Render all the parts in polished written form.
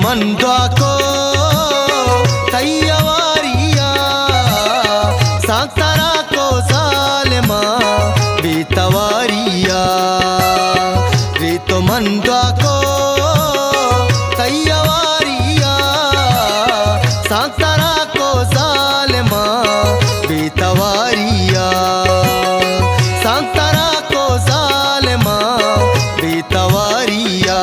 मंदवा को तैयारिया सांतारा को सालमा बीतवारिया रे तो मंदवा को तैयारिया सांतारा को सालमा बीतवारिया सांतारा को सालमा बीतवारिया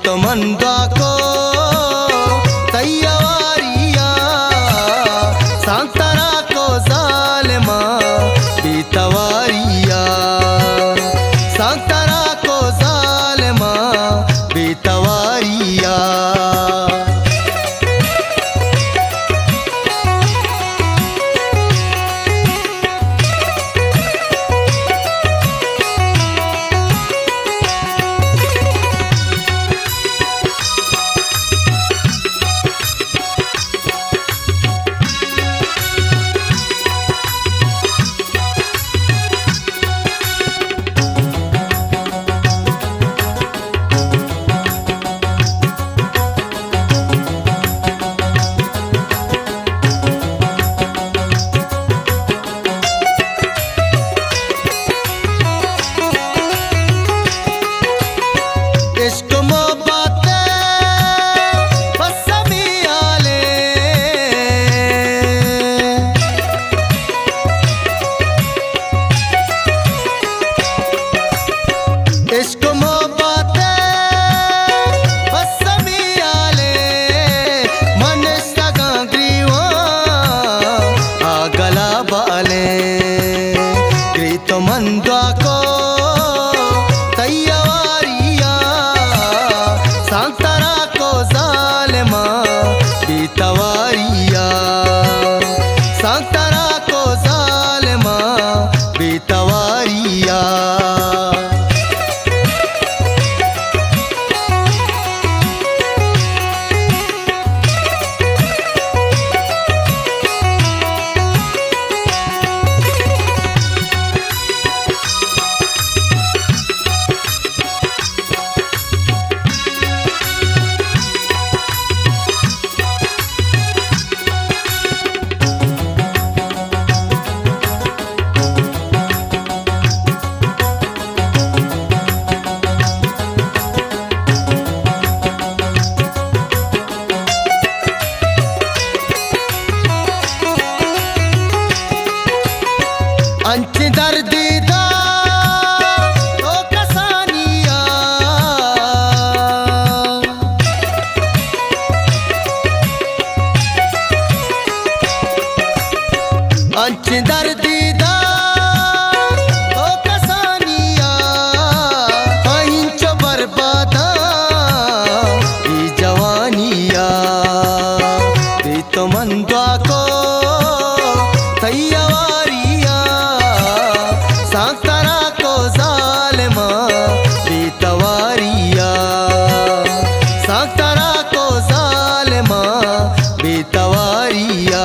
तो मंदवा को तैयारिया सांतारा को सालमा बीतवारिया सांतारा को सालमा बीतवारिया तो मंदवा को तैयारिया सांतारा को सालमा बीतवारिया सांतारा को सालमा बीतवारिया अंच दर्दीदा तो कसानिया अंच दर्दीदा तो कसानिया अहिंच बर्बादा ई जवानिया रे तो मंदवा को तैयारिया सांतारा को सालमा बीतवारिया सांतारा को सालमा बीतवारिया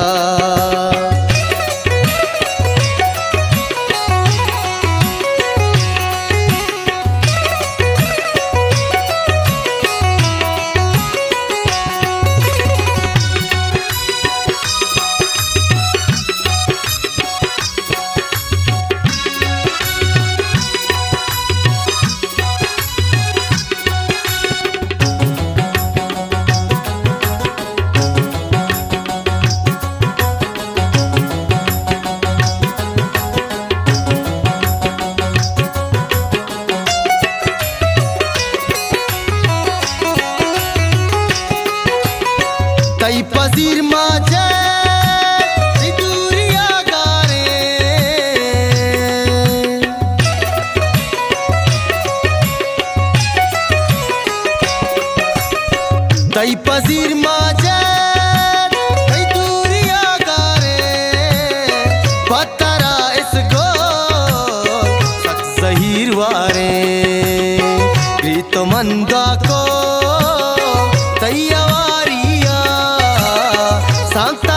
कई पजीर माजर कई दूरिया गारे पतरा इसको सक जहीर वारे रीतो मंदा को तैयारिया सांता